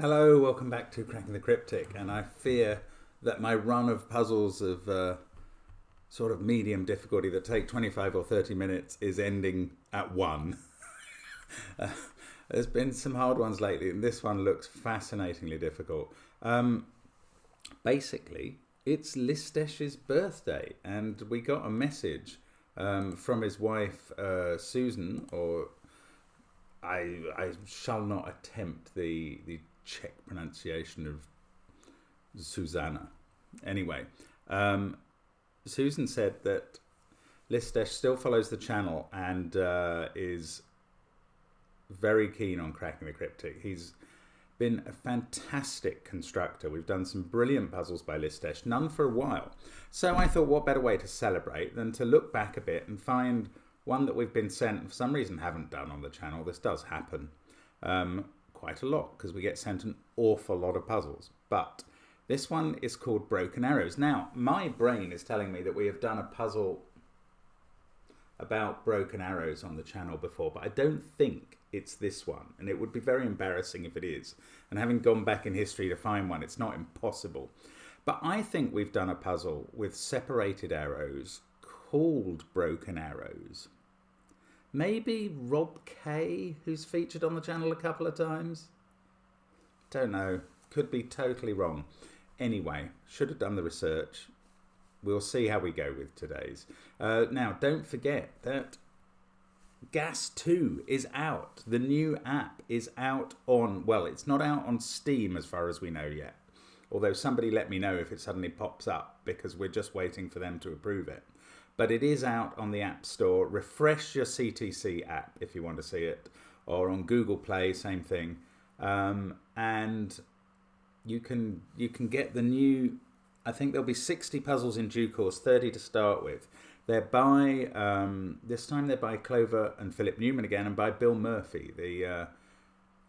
Hello, welcome back to Cracking the Cryptic, and I fear that my run of puzzles of sort of medium difficulty that take 25 or 30 minutes is ending at one. There's been some hard ones lately, and this one looks fascinatingly difficult. Basically, it's Listesh's birthday, and we got a message from his wife, Susan, or I shall not attempt the Czech pronunciation of Susanna. Anyway, Susan said that Listesh still follows the channel and is very keen on Cracking the Cryptic. He's been a fantastic constructor. We've done some brilliant puzzles by Listesh, none for a while. So I thought, what better way to celebrate than to look back a bit and find one that we've been sent and for some reason haven't done on the channel. This does happen quite a lot because we get sent an awful lot of puzzles. But this one is called Broken Arrows. Now, my brain is telling me that we have done a puzzle about broken arrows on the channel before, but I don't think it's this one. And it would be very embarrassing if it is. And having gone back in history to find one, it's not impossible. But I think we've done a puzzle with separated arrows called Broken Arrows. Maybe Rob K, who's featured on the channel a couple of times? Don't know. Could be totally wrong. Anyway, should have done the research. We'll see how we go with today's. Now, don't forget that Gas 2 is out. The new app is out on, well, it's not out on Steam as far as we know yet. Although somebody let me know if it suddenly pops up because we're just waiting for them to approve it. But it is out on the App Store. Refresh your CTC app if you want to see it. Or on Google Play, same thing. And you can get the new, I think there'll be 60 puzzles in due course, 30 to start with. They're by, this time they're by Clover and Philip Newman again, and by Bill Murphy, the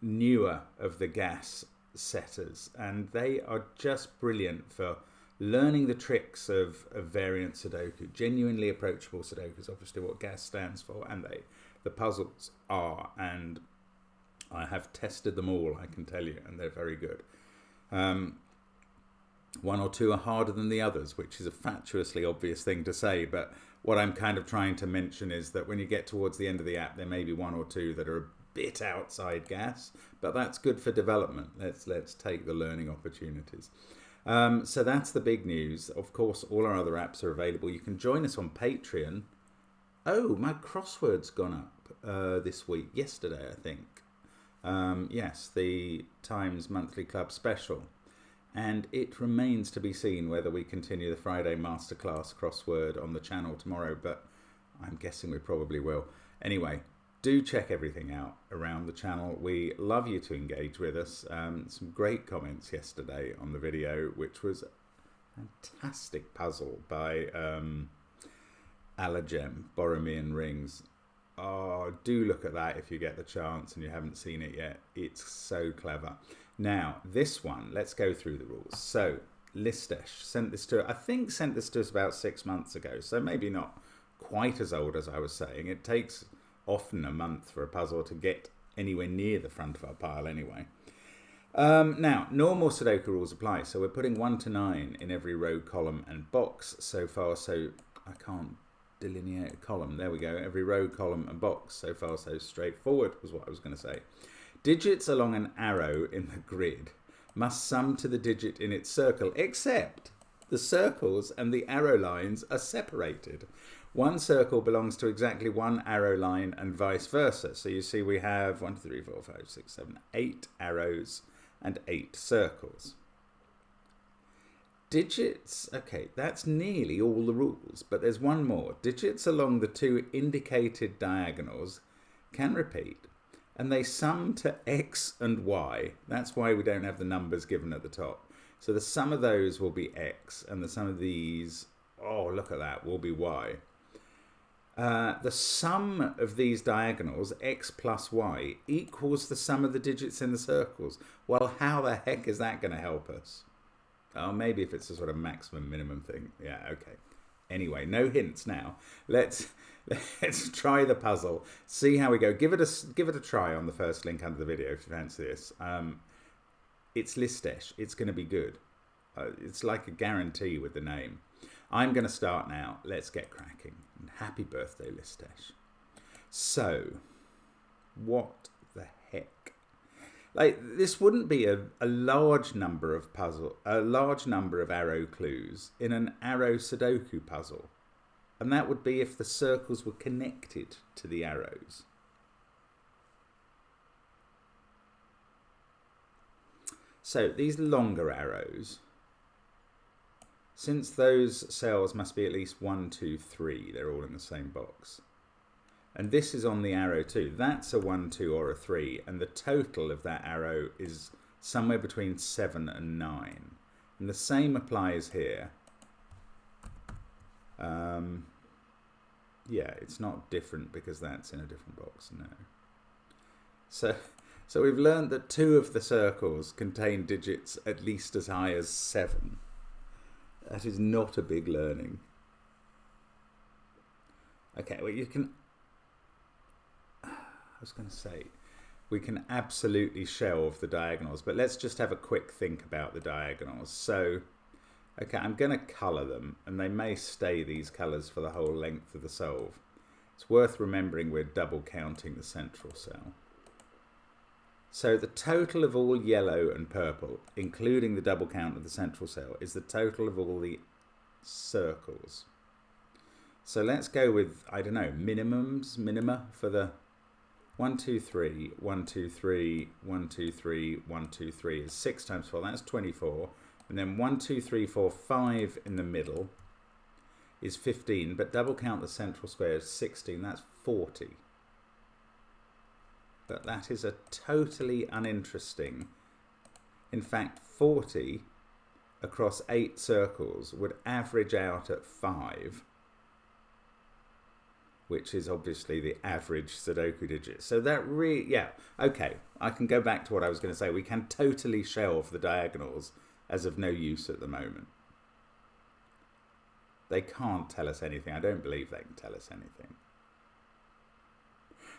newer of the gas setters. And they are just brilliant for learning the tricks of variant Sudoku. Genuinely approachable Sudoku is obviously what gas stands for, and the puzzles are. And I have tested them all, I can tell you, and they're very good. One or two are harder than the others, which is a fatuously obvious thing to say, but what I'm kind of trying to mention is that when you get towards the end of the app, there may be one or two that are a bit outside gas, but that's good for development. Let's take the learning opportunities. So that's the big news. Of course, all our other apps are available. You can join us on Patreon. Oh, my crossword's gone up this week, yesterday, I think. Yes, the Times Monthly Club special. And it remains to be seen whether we continue the Friday Masterclass crossword on the channel tomorrow, but I'm guessing we probably will. Anyway, do check everything out around the channel. We love you to engage with us. Some great comments yesterday on the video, which was a fantastic puzzle by Alagem, Borromean Rings. Oh, do look at that if you get the chance and you haven't seen it yet. It's so clever. Now, this one, let's go through the rules. So, Listesh sent this to us about 6 months ago, so maybe not quite as old as I was saying. It takes often a month for a puzzle to get anywhere near the front of our pile anyway. Now, normal Sudoku rules apply, so we're putting 1 to 9 in every row, column and box so far, so I can't delineate a column. There we go, every row, column and box. So far so straightforward was what I was going to say. Digits along an arrow in the grid must sum to the digit in its circle, except the circles and the arrow lines are separated. One circle belongs to exactly one arrow line and vice versa. So you see we have 1, 2, 3, 4, 5, 6, 7, 8 arrows and 8 circles. Digits, okay, that's nearly all the rules, but there's one more. Digits along the 2 indicated diagonals can repeat, and they sum to X and Y. That's why we don't have the numbers given at the top. So the sum of those will be X, and the sum of these, oh, look at that, will be Y. The sum of these diagonals, X plus Y, equals the sum of the digits in the circles. Well, how the heck is that going to help us? Oh, maybe if it's a sort of maximum minimum thing. Yeah, okay. Anyway, no hints now. Let's try the puzzle. See how we go. Give it a try on the first link under the video if you fancy this. it's Listesh. It's going to be good. It's like a guarantee with the name. I'm going to start now. Let's get cracking. And happy birthday, Listesh. So, what the heck? Like, this wouldn't be a large number of arrow clues in an arrow sudoku puzzle. And that would be if the circles were connected to the arrows. So these longer arrows, since those cells must be at least 1, 2, 3, they're all in the same box. And this is on the arrow too. That's a 1, 2 or a 3. And the total of that arrow is somewhere between 7 and 9. And the same applies here. Yeah, it's not different because that's in a different box, no. So we've learned that 2 of the circles contain digits at least as high as 7. That is not a big learning. Okay, well you can... I was going to say, we can absolutely shelve the diagonals, but let's just have a quick think about the diagonals. So, okay, I'm going to colour them, and they may stay these colours for the whole length of the solve. It's worth remembering we're double counting the central cell. So the total of all yellow and purple, including the double count of the central cell, is the total of all the circles. So let's go with, I don't know, minima for the 1, 2, 3, 1, 2, 3, 1, 2, 3, 1, 2, 3 is 6 times 4, that's 24. And then 1, 2, 3, 4, 5 in the middle is 15, but double count the central square is 16, that's 40. But that is a totally uninteresting. In fact, 40 across 8 circles would average out at 5, which is obviously the average Sudoku digit. So that really, yeah, okay, I can go back to what I was going to say. We can totally shelve the diagonals as of no use at the moment. They can't tell us anything. I don't believe they can tell us anything.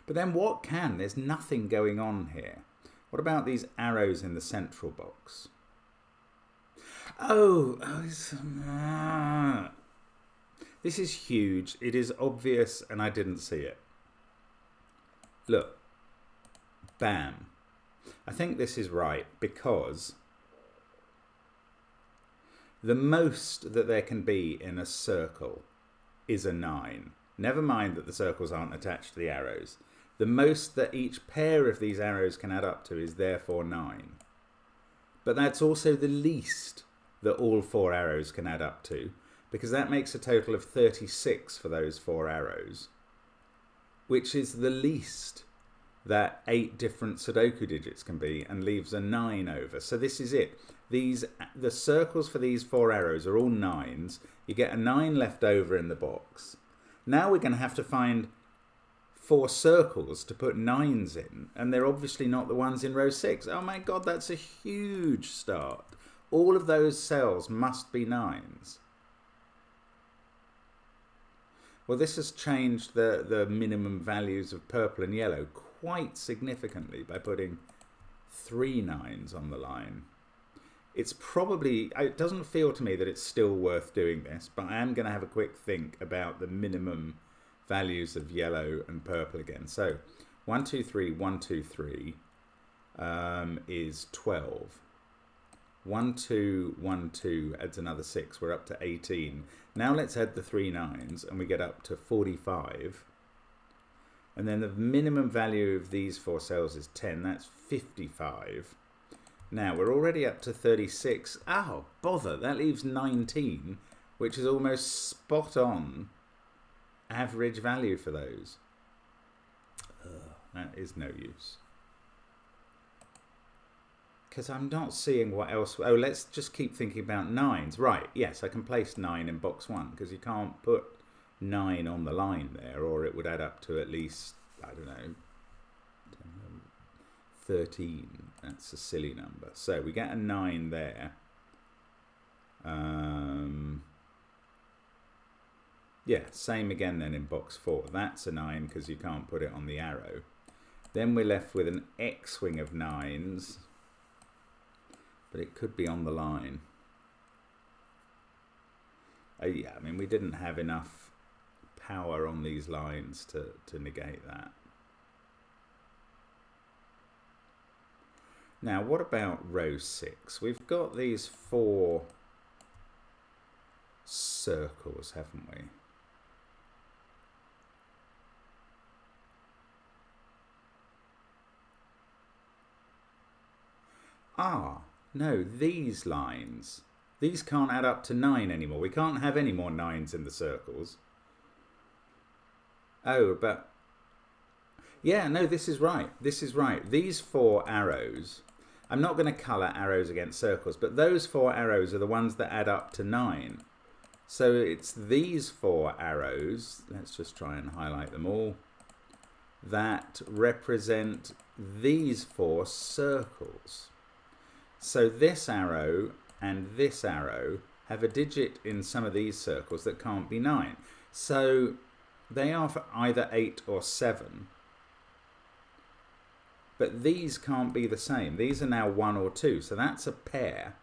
But then what can? There's nothing going on here. What about these arrows in the central box? This is huge. It is obvious and I didn't see it. Look. Bam. I think this is right because the most that there can be in a circle is a 9. Never mind that the circles aren't attached to the arrows. The most that each pair of these arrows can add up to is therefore 9. But that's also the least that all 4 arrows can add up to, because that makes a total of 36 for those 4 arrows, which is the least that 8 different Sudoku digits can be, and leaves a 9 over. So this is it. The circles for these 4 arrows are all 9s. You get a 9 left over in the box. Now we're going to have to find 4 circles to put 9s in, and they're obviously not the ones in row 6. Oh my god, that's a huge start. All of those cells must be 9s. Well, this has changed the minimum values of purple and yellow quite significantly by putting 3 9s on the line. It's probably, it doesn't feel to me that it's still worth doing this, but I am going to have a quick think about the minimum values of yellow and purple again. So 1, 2, 3, 1, 2, 3 is 12. 1, 2, 1, 2 adds another 6. We're up to 18. Now let's add the 3 9s and we get up to 45. And then the minimum value of these 4 cells is 10. That's 55. Now we're already up to 36. Oh, bother. That leaves 19, which is almost spot on average value for those. That is no use. Because I'm not seeing what else. Oh, let's just keep thinking about 9s. Right, yes, I can place 9 in box 1 because you can't put 9 on the line there, or it would add up to at least, I don't know, 13. That's a silly number. So we get a 9 there. Yeah, same again then in box 4. That's a 9 because you can't put it on the arrow. Then we're left with an X-wing of 9s. but it could be on the line. Yeah, I mean, we didn't have enough power on these lines to negate that. Now, what about row 6? We've got these 4 circles, haven't we? Ah, no, these lines. These can't add up to 9 anymore. We can't have any more 9s in the circles. Oh, but... yeah, no, this is right. This is right. These 4 arrows... I'm not going to colour arrows against circles, but those 4 arrows are the ones that add up to 9. So it's these 4 arrows, let's just try and highlight them all, that represent these 4 circles. So this arrow and this arrow have a digit in some of these circles that can't be 9. So they are for either 8 or 7. But these can't be the same. These are now 1 or 2, so that's a pair.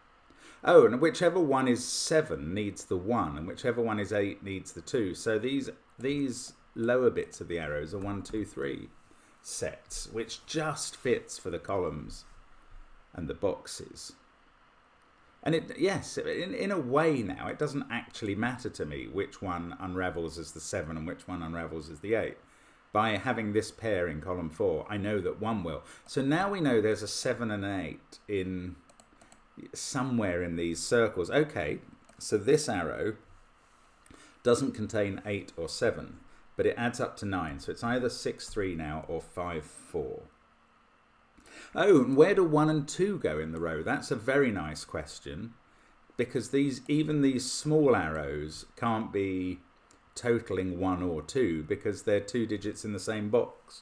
Oh, and whichever one is 7 needs the 1, and whichever one is 8 needs the 2. So these lower bits of the arrows are 1, 2, 3 sets, which just fits for the columns and the boxes. And yes, in a way now, it doesn't actually matter to me which one unravels as the 7 and which one unravels as the 8. By having this pair in column 4, I know that one will. So now we know there's a 7 and an 8 in somewhere in these circles. Okay, so this arrow doesn't contain 8 or 7, but it adds up to 9. So it's either 6, 3 now or 5, 4. Oh, and where do 1 and 2 go in the row? That's a very nice question, because even these small arrows can't be totaling 1 or 2 because they're 2 digits in the same box.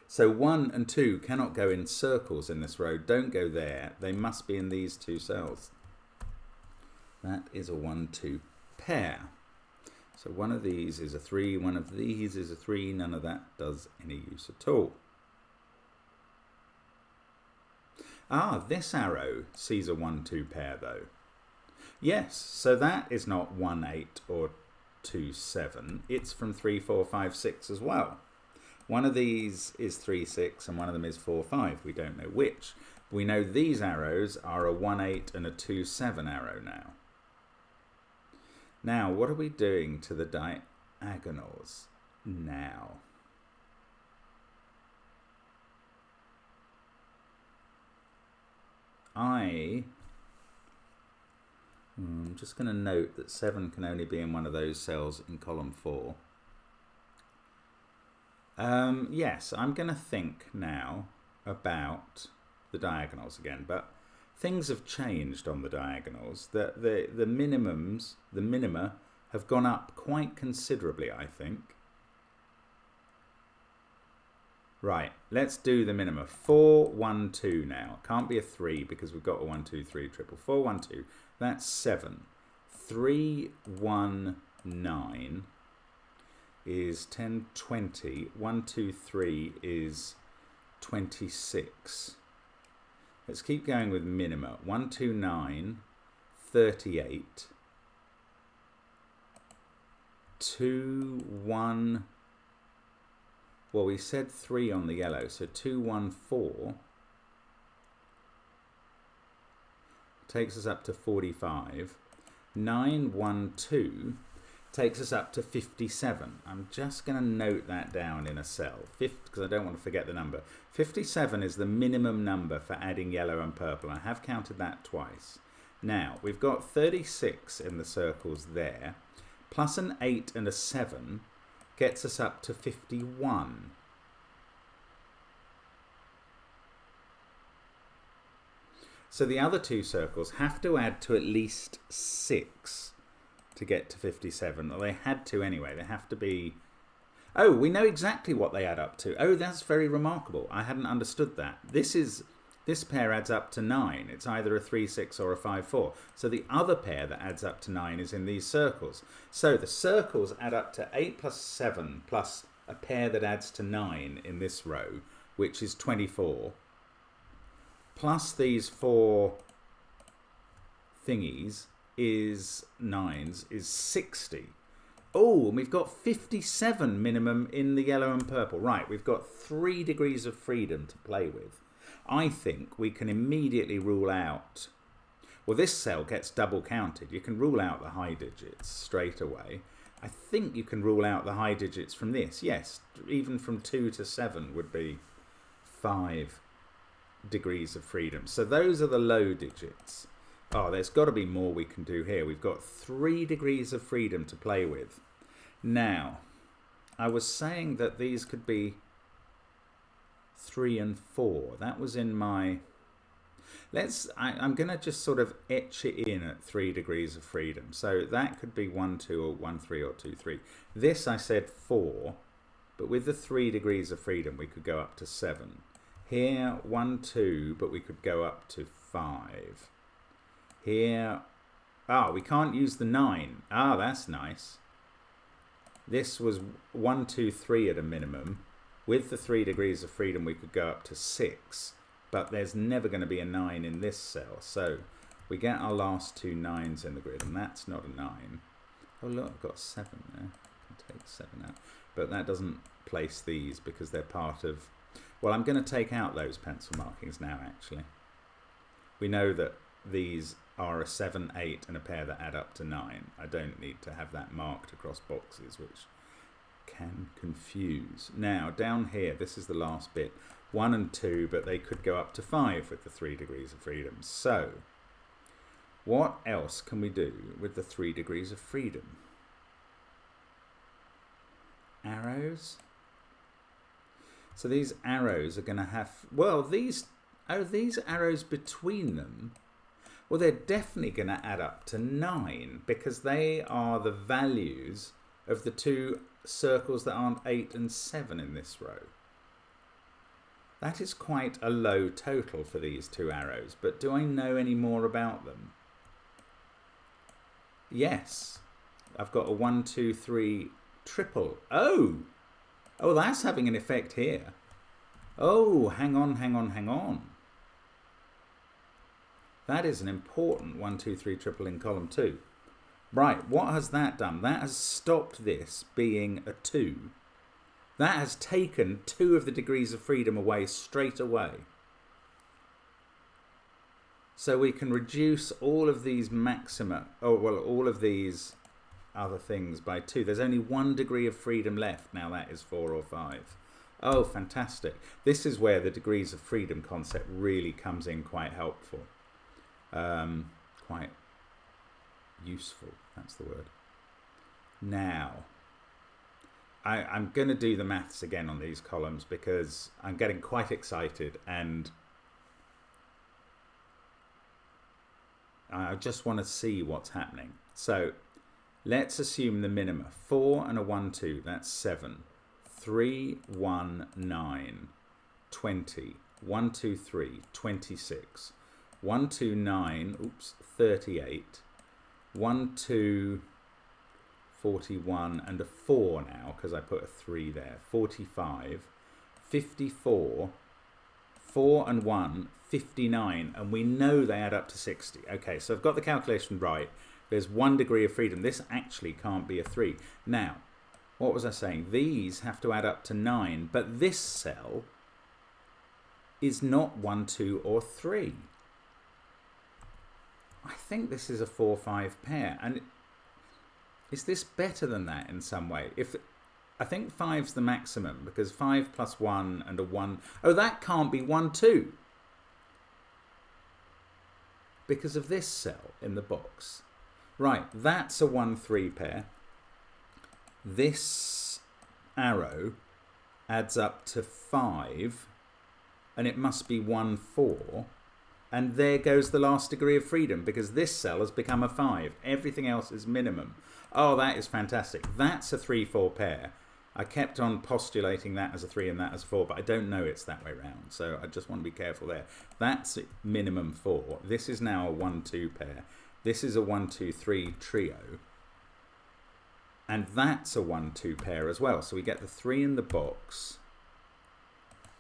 So 1 and 2 cannot go in circles in this row. Don't go there. They must be in these 2 cells. That is a 1, 2 pair. So one of these is a 3, one of these is a 3. None of that does any use at all. Ah, this arrow sees a 1, 2 pair though. Yes, so that is not 1, 8 or 2, 7. It's from 3, 4, 5, 6 as well. One of these is 3, 6 and one of them is 4, 5. We don't know which. We know these arrows are a 1, 8 and a 2, 7 arrow now. Now, what are we doing to the diagonals now? I'm just going to note that 7 can only be in one of those cells in column 4. Yes, I'm going to think now about the diagonals again, but things have changed on the diagonals. The minima have gone up quite considerably, I think. Right, let's do the minima. 4, 1, 2 now. Can't be a 3 because we've got a 1, 2, 3 triple. 4, 1, 2. That's 7. 3, 1, 9 is 10, 20. 1, 2, 3 is 26. Let's keep going with minima. 1, 2, 9, 38. 2, 1... well, we said 3 on the yellow, so 2, 1, 4 takes us up to 45. 9, 1, 2 takes us up to 57. I'm just going to note that down in a cell, because I don't want to forget the number. 57 is the minimum number for adding yellow and purple. I have counted that twice. Now, we've got 36 in the circles there, plus an 8 and a 7 gets us up to 51. So the other 2 circles have to add to at least 6 to get to 57. Well, they had to anyway. They have to be... oh, we know exactly what they add up to. Oh, that's very remarkable. I hadn't understood that. This pair adds up to 9. It's either a 3, 6 or a 5, 4. So the other pair that adds up to 9 is in these circles. So the circles add up to 8 plus 7 plus a pair that adds to 9 in this row, which is 24. plus these 4 thingies is 9s, is 60. Oh, and we've got 57 minimum in the yellow and purple. Right, we've got 3 degrees of freedom to play with. I think we can immediately rule out... Well, this cell gets double counted. You can rule out the high digits straight away. I think you can rule out the high digits from this. Yes, even from 2 to 7 would be 5 degrees of freedom. So those are the low digits. Oh, there's got to be more we can do here. We've got 3 degrees of freedom to play with. Now, I was saying that these could be 3 and 4. That was in my... I'm going to just sort of etch it in at 3 degrees of freedom. So that could be 1, 2, or 1, 3, or 2, 3. This I said 4, but with the 3 degrees of freedom, we could go up to 7. Here, 1, 2, but we could go up to 5. Here, we can't use the 9. That's nice. This was 1, 2, 3 at a minimum. With the 3 degrees of freedom, we could go up to 6. But there's never going to be a 9 in this cell. So we get our last 2 9s in the grid, and that's not a 9. Oh, look, I've got 7 there. I can take 7 out. But that doesn't place these because they're part of... Well, I'm going to take out those pencil markings now, actually. We know that these are a 7, 8, and a pair that add up to 9. I don't need to have that marked across boxes, which can confuse. Now, down here, this is the last bit. 1 and 2, but they could go up to 5 with the 3 degrees of freedom. So, what else can we do with the 3 degrees of freedom? Arrows? So these arrows are going to have... Well, these arrows between them... Well, they're definitely going to add up to 9 because they are the values of the 2 circles that aren't 8 and 7 in this row. That is quite a low total for these 2 arrows, but do I know any more about them? Yes, I've got a 1, 2, 3 triple. Oh, that's having an effect here. Oh, hang on. That is an important 1, 2, 3 triple in column 2. Right, what has that done? That has stopped this being a 2. That has taken 2 of the degrees of freedom away straight away. So we can reduce all of these maxima, all of these other things by 2. There's only 1 degree of freedom left. Now that is 4 or 5. Oh, fantastic. This is where the degrees of freedom concept really comes in quite helpful. Quite useful, that's the word. Now, I'm going to do the maths again on these columns because I'm getting quite excited and I just want to see what's happening. So let's assume the minima. 4 and a 1, 2, that's 7. 3, 1, 9, 20. 1, 2, 3, 26. 1, 2, 9, 38. 1, 2, 41, and a 4 now, because I put a 3 there. 45, 54, 4 and 1, 59, and we know they add up to 60. Okay, so I've got the calculation right. There's 1 degree of freedom. This actually can't be a 3. Now, what was I saying? These have to add up to 9, but this cell is not 1, 2, or 3. I think this is a 4, 5 pair. And is this better than that in some way? I think 5's the maximum because 5 plus 1 and a 1. Oh, that can't be 1, 2. Because of this cell in the box. Right, that's a 1, 3 pair. This arrow adds up to 5. And it must be 1, 4. And there goes the last degree of freedom because this cell has become a 5. Everything else is minimum. Oh, that is fantastic. That's a 3, 4 pair. I kept on postulating that as a 3 and that as a 4, but I don't know it's that way round. So I just want to be careful there. That's minimum 4. This is now a 1, 2 pair. This is a 1, 2, 3 trio. And that's a 1, 2 pair as well. So we get the 3 in the box.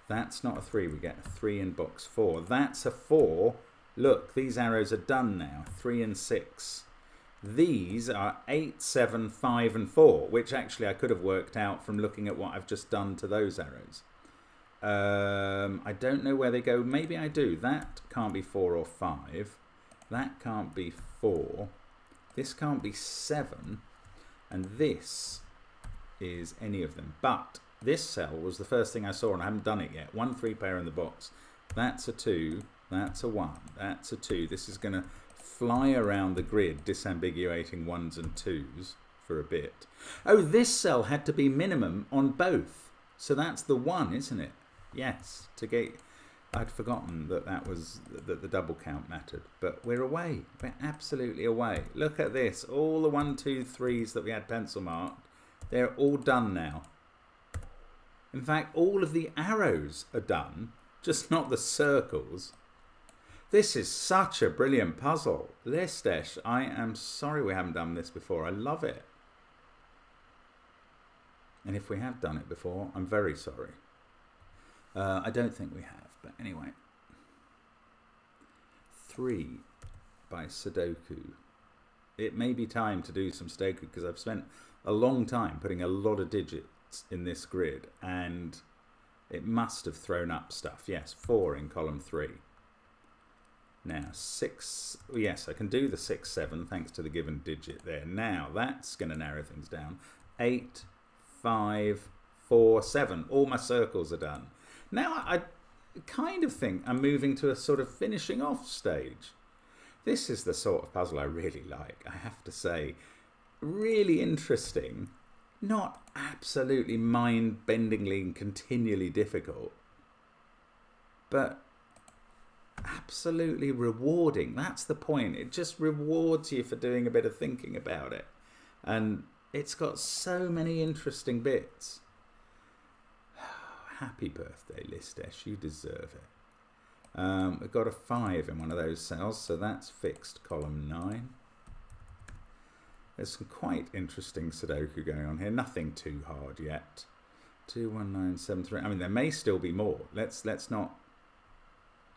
That's not a 3. We get a 3 in box 4. That's a 4. Look, these arrows are done now. 3 and 6. These are 8, 7, 5 and 4, which actually I could have worked out from looking at what I've just done to those arrows. I don't know where they go. Maybe I do. That can't be 4 or 5. That can't be 4. This can't be 7. And this is any of them. But this cell was the first thing I saw, and I haven't done it yet. 1 3 pair in the box. That's a 2. That's a 1. That's a 2. This is going to fly around the grid, disambiguating 1s and 2s for a bit. Oh, this cell had to be minimum on both. So that's the 1, isn't it? Yes. I'd forgotten that was that the double count mattered. But we're away. We're absolutely away. Look at this. All the 1, 2, 3s that we had pencil marked, they're all done now. In fact, all of the arrows are done, just not the circles. This is such a brilliant puzzle. Listesh, I am sorry we haven't done this before. I love it. And if we have done it before, I'm very sorry. I don't think we have, but anyway. 3 by Sudoku. It may be time to do some Sudoku because I've spent a long time putting a lot of digits in this grid and it must have thrown up stuff. Yes, 4 in column 3. Now 6, yes, I can do the 6, 7 thanks to the given digit there. Now that's going to narrow things down. 8, 5, 4, 7. All my circles are done. Now I kind of think I'm moving to a sort of finishing off stage. This is the sort of puzzle I really like, I have to say. Really interesting. Not absolutely mind-bendingly and continually difficult, but absolutely rewarding. That's the point. It just rewards you for doing a bit of thinking about it. And it's got so many interesting bits. Happy birthday, Listesh. You deserve it. We've got a 5 in one of those cells, so that's fixed column 9. There's some quite interesting Sudoku going on here. Nothing too hard yet. 2, 1, 9, 7, 3. I mean, there may still be more. Let's not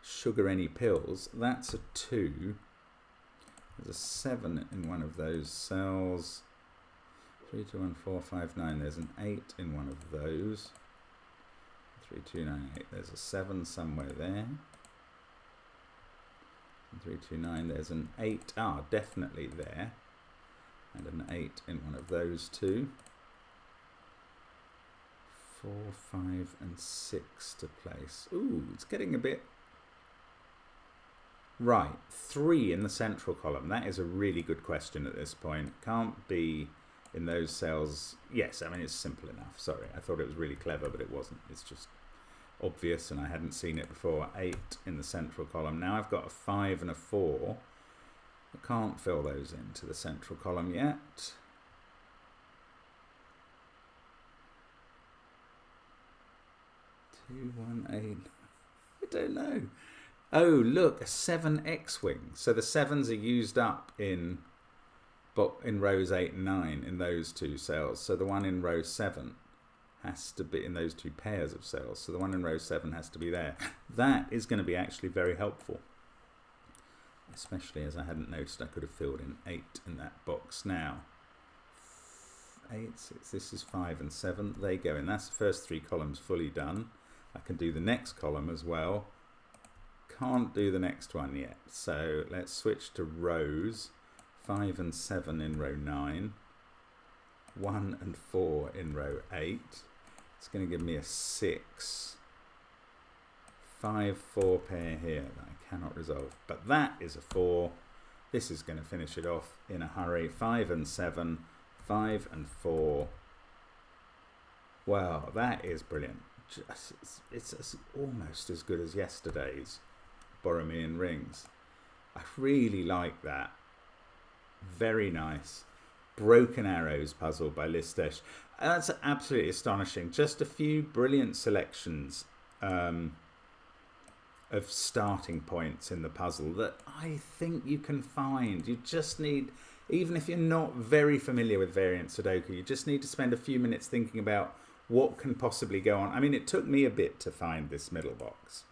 sugar any pills. That's a 2. There's a 7 in one of those cells. 3, 2, 1, 4, 5, 9. There's an 8 in one of those. 3, 2, 9, 8. There's a 7 somewhere there. 3, 2, 9. There's an 8. Ah, definitely there. And an 8 in one of those two. 4, 5, and 6 to place. Ooh, it's getting a bit... Right, 3 in the central column. That is a really good question at this point. Can't be in those cells. Yes, I mean, it's simple enough. Sorry, I thought it was really clever, but it wasn't. It's just obvious, and I hadn't seen it before. 8 in the central column. Now I've got a 5 and a 4. I can't fill those into the central column yet. Two, 1, 8. I don't know. Oh, look, a 7 X-wing. So the 7s are used up in rows 8 and 9 in those two cells. So the one in row 7 has to be in those two pairs of cells. So the one in row 7 has to be there. That is going to be actually very helpful. Especially as I hadn't noticed I could have filled in 8 in that box now. 8, 6, this is 5 and 7. They go in. That's the first 3 columns fully done. I can do the next column as well. Can't do the next one yet. So let's switch to rows. 5 and 7 in row 9. 1 and 4 in row 8. It's going to give me a 6. 5, 4 pair here that I cannot resolve. But that is a 4. This is going to finish it off in a hurry. 5 and 7. 5 and 4. Wow, that is brilliant. It's almost as good as yesterday's Borromean Rings. I really like that. Very nice. Broken Arrows puzzle by Listesh. That's absolutely astonishing. Just a few brilliant selections of starting points in the puzzle that I think you can find. You just need, even if you're not very familiar with variant Sudoku, you just need to spend a few minutes thinking about what can possibly go on. I mean, it took me a bit to find this middle box,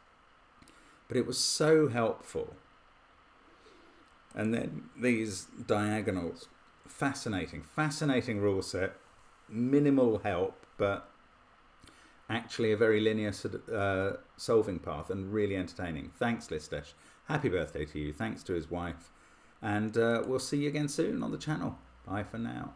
but it was so helpful. And then these diagonals, fascinating rule set, minimal help, but actually a very linear solving path and really entertaining. Thanks, Listesh. Happy birthday to you. Thanks to his wife. And we'll see you again soon on the channel. Bye for now.